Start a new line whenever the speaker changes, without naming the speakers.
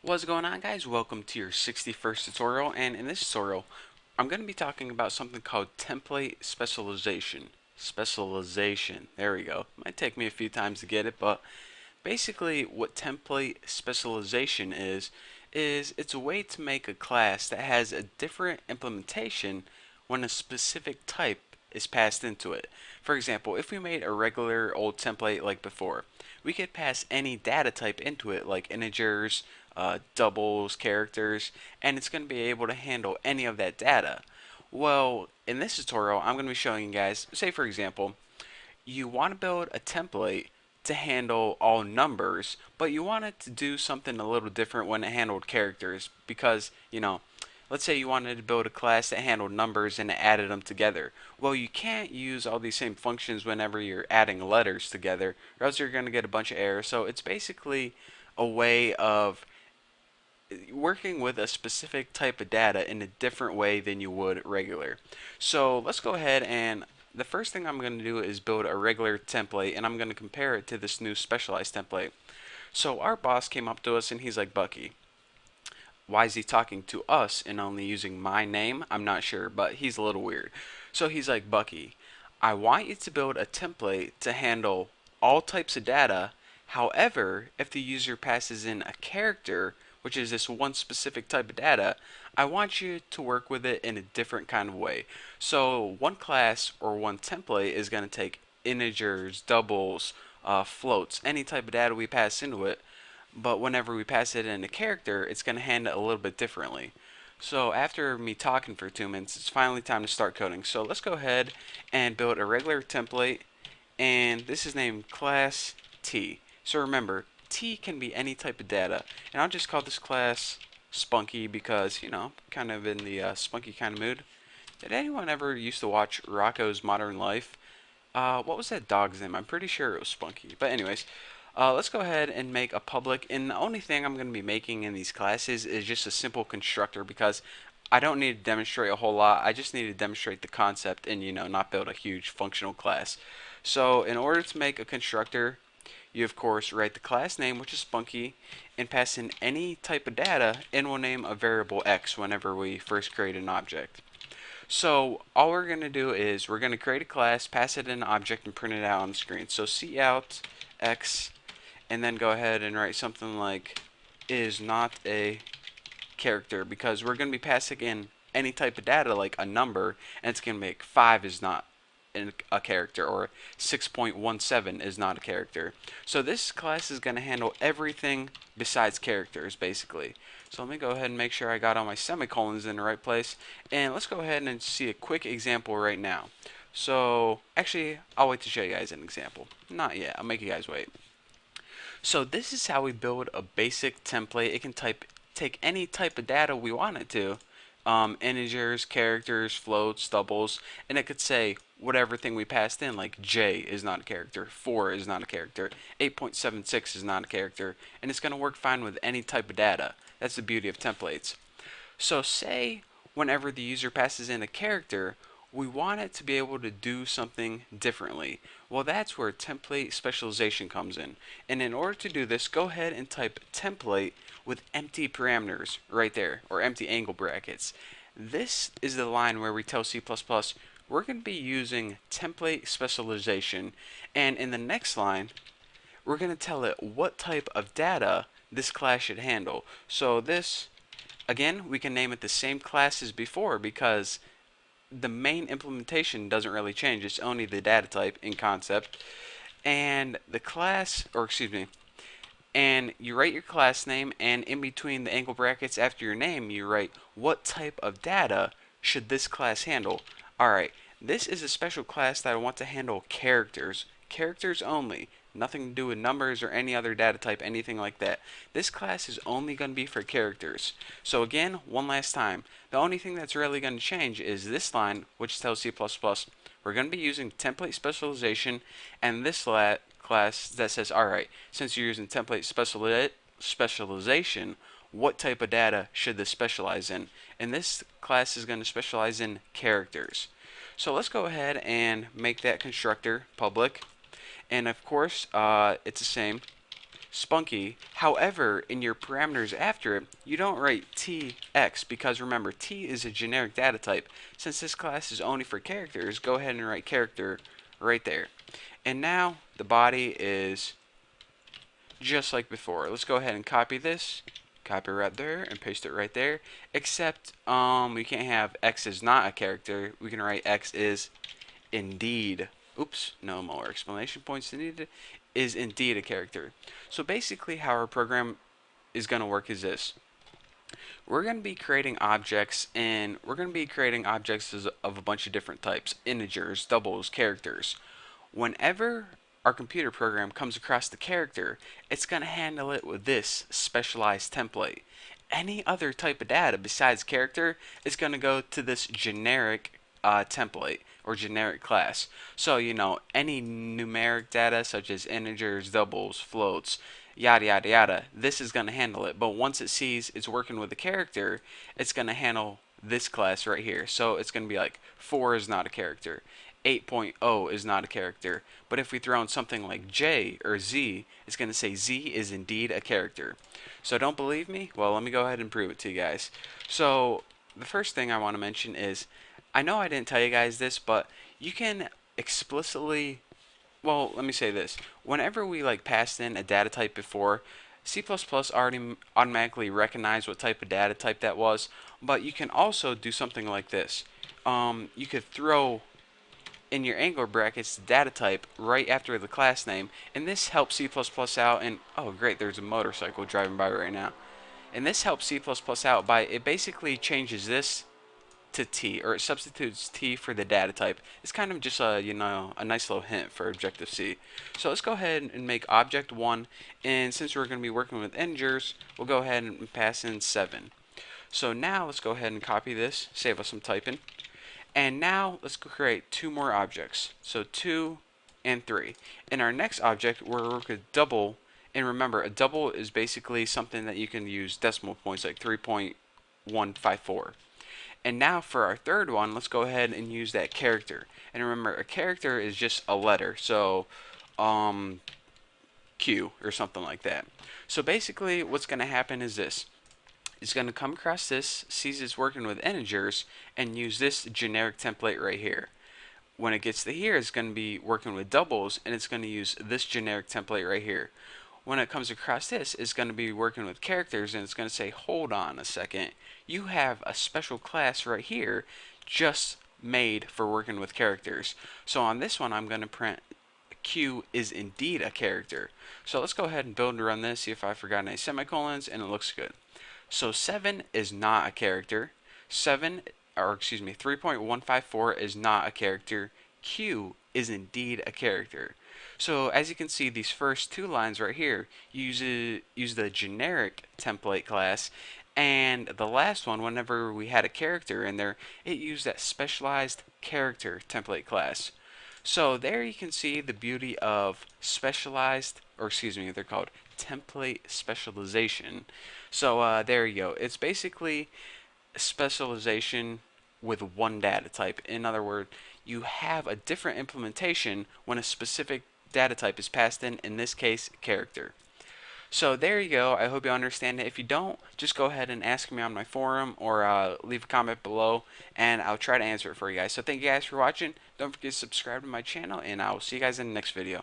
What's going on, guys? Welcome to your 61st tutorial, and in this tutorial I'm going to be talking about something called template specialization. There we go. Might take me a few times to get it, but basically what template specialization is it's a way to make a class that has a different implementation when a specific type is passed into it. For example, if we made a regular old template like before, we could pass any data type into it like integers, doubles, characters, and it's going to be able to handle any of that data. Well, in this tutorial, I'm going to be showing you guys, say for example, you want to build a template to handle all numbers, but you want it to do something a little different when it handled characters because, let's say you wanted to build a class that handled numbers and it added them together. Well, you can't use all these same functions whenever you're adding letters together, or else you're going to get a bunch of errors. So it's basically a way of working with a specific type of data in a different way than you would regular. So let's go ahead, and the first thing I'm going to do is build a regular template, and I'm going to compare it to this new specialized template. So our boss came up to us and he's like, Bucky, why is he talking to us and only using my name? I'm not sure, but he's a little weird. So he's like, Bucky, I want you to build a template to handle all types of data. However, if the user passes in a character, which is this one specific type of data, I want you to work with it in a different kind of way. So one class or one template is going to take integers, doubles, floats, any type of data we pass into it, but whenever we pass it in a character, it's going to handle it a little bit differently. So after me talking for 2 minutes, it's finally time to start coding. So let's go ahead and build a regular template, and this is named class T. So remember, T can be any type of data, and I'll just call this class Spunky because, kind of in the spunky kind of mood. Did anyone ever used to watch Rocco's Modern Life? What was that dog's name? I'm pretty sure it was Spunky. But anyways, let's go ahead and make a public. And the only thing I'm going to be making in these classes is just a simple constructor because I don't need to demonstrate a whole lot. I just need to demonstrate the concept and, not build a huge functional class. So in order to make a constructor, you of course write the class name, which is Spunky, and pass in any type of data, and we'll name a variable x whenever we first create an object. So all we're going to do is we're going to create a class, pass it in an object, and print it out on the screen. So cout x, and then go ahead and write something like is not a character because we're going to be passing in any type of data like a number, and it's going to make 5 is not a character, or 6.17 is not a character. So this class is going to handle everything besides characters, basically. So let me go ahead and make sure I got all my semicolons in the right place, and let's go ahead and see a quick example right now. So actually, I'll wait to show you guys an example. Not yet. I'll make you guys wait. So this is how we build a basic template. It can take any type of data we want it to, integers, characters, floats, doubles, and it could say whatever thing we passed in, like J is not a character, 4 is not a character, 8.76 is not a character, and it's going to work fine with any type of data. That's the beauty of templates. So say whenever the user passes in a character, we want it to be able to do something differently. Well, that's where template specialization comes in. And in order to do this, go ahead and type template with empty parameters right there, or empty angle brackets. This is the line where we tell C++ we're going to be using template specialization, and in the next line we're going to tell it what type of data this class should handle. So this, again, we can name it the same class as before because the main implementation doesn't really change. It's only the data type in concept. And the class, or excuse me, and you write your class name, and in between the angle brackets after your name, you write what type of data should this class handle. Alright, this is a special class that I want to handle characters. Characters only. Nothing to do with numbers or any other data type, anything like that. This class is only going to be for characters. So again, one last time, the only thing that's really going to change is this line, which tells C++ we're going to be using template specialization, and this class that says, alright, since you're using template specialization, what type of data should this specialize in? And this class is going to specialize in characters. So let's go ahead and make that constructor public. And of course, it's the same. spunky. However, in your parameters after it, you don't write tx because remember, t is a generic data type. Since this class is only for characters, go ahead and write character right there. And now the body is just like before. Let's go ahead and copy this, copy right there, and paste it right there. Except we can't have x is not a character. We can write x is indeed. Oops, no more explanation points needed. Is indeed a character. So basically, how our program is going to work is this. We're going to be creating objects, and we're going to be creating objects of a bunch of different types: integers, doubles, characters. Whenever our computer program comes across the character, it's going to handle it with this specialized template. Any other type of data besides character is going to go to this generic template or generic class. So, any numeric data such as integers, doubles, floats, yada yada yada, this is going to handle it. But once it sees it's working with a character, it's going to handle this class right here. So it's going to be like 4 is not a character, 8.0 is not a character. But if we throw in something like J or Z, it's going to say Z is indeed a character. So don't believe me? Well, let me go ahead and prove it to you guys. So the first thing I want to mention is, I know I didn't tell you guys this, but you can explicitly, well, let me say this. Whenever we passed in a data type before, C++ already automatically recognized what type of data type that was, but you can also do something like this. You could throw in your angle brackets the data type right after the class name, and this helps C++ out. And oh great, there's a motorcycle driving by right now. And this helps C++ out by, it basically changes this to T, or it substitutes T for the data type. It's kind of just a a nice little hint for Objective C. So let's go ahead and make object 1, and since we're going to be working with integers, we'll go ahead and pass in 7. So now let's go ahead and copy this, save us some typing. And now let's create 2 more objects. So 2 and 3. In our next object, we're working with double, and remember, a double is basically something that you can use decimal points like 3.154. And now for our third one, let's go ahead and use that character. And remember, a character is just a letter, so Q or something like that. So basically what's going to happen is this. It's going to come across this, sees it's working with integers, and use this generic template right here. When it gets to here, it's going to be working with doubles, and it's going to use this generic template right here. When it comes across this, it's going to be working with characters, and it's going to say, hold on a second, you have a special class right here just made for working with characters. So on this one, I'm going to print Q is indeed a character. So let's go ahead and build and run this, see if I forgot any semicolons, and it looks good. So 7 is not a character. 3.154 is not a character. Q is indeed a character. So as you can see, these first 2 lines right here use the generic template class, and the last one, whenever we had a character in there, it used that specialized character template class. So there you can see the beauty of specialized, or excuse me, they're called template specialization. So there you go. It's basically specialization with one data type. In other words, you have a different implementation when a specific data type is passed in this case, character. So there you go. I hope you understand it. If you don't, just go ahead and ask me on my forum, or leave a comment below, and I'll try to answer it for you guys. So thank you guys for watching. Don't forget to subscribe to my channel, and I will see you guys in the next video.